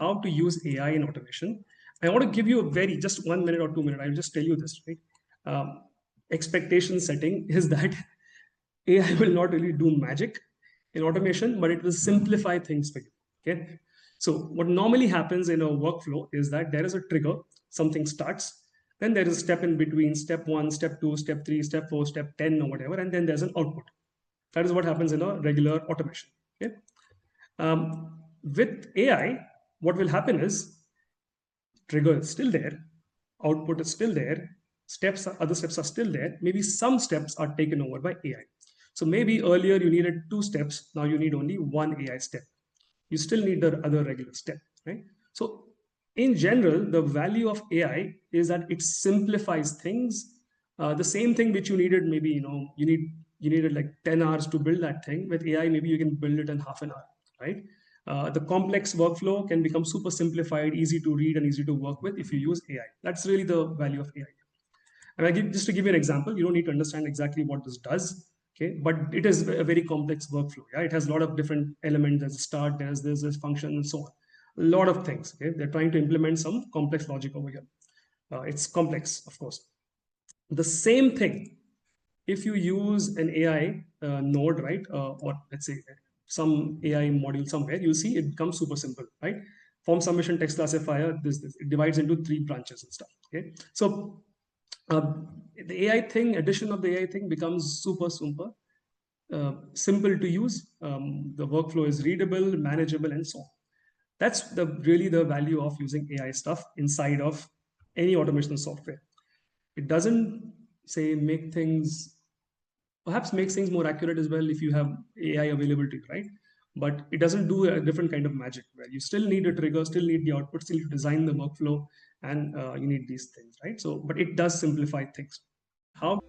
how to use AI in automation. I want to give you a very, just 1 minute or 2 minutes. I'll just tell you this, right? Expectation setting is that AI will not really do magic in automation, but it will simplify things for you. Okay. So what normally happens in a workflow is that there is a trigger, something starts, then there is a step in between, step 1, step 2, step 3, step 4, step 10, or whatever, and then there's an output. That is what happens in a regular automation. Okay. With AI, what will happen is trigger is still there, output is still there, other steps are still there. Maybe some steps are taken over by AI. So maybe earlier you needed 2 steps, now you need only 1 AI step. You still need the other regular step, right? So in general, the value of AI is that it simplifies things. The same thing which you needed, maybe you needed like 10 hours to build that thing. With AI, maybe you can build it in half an hour, right? The complex workflow can become super simplified, easy to read and easy to work with if you use AI. That's really the value of AI. And just to give you an example, you don't need to understand exactly what this does, okay? But it is a very complex workflow. Yeah, it has a lot of different elements. There's a start, there's this function, and so on. A lot of things. Okay, they're trying to implement some complex logic over here. It's complex, of course. The same thing, if you use an AI node, right, or let's say some AI module somewhere, you'll see it becomes super simple, right? Form submission text classifier, this. It divides into 3 branches and stuff. Okay, so the AI thing, addition of the AI thing becomes super simple to use. The workflow is readable, manageable, and so on. That's really the value of using AI stuff inside of any automation software. It doesn't say perhaps makes things more accurate as well if you have AI available to you, right? But it doesn't do a different kind of magic where you still need a trigger, still need the output, still need to design the workflow, and you need these things, right? So, but it does simplify things. How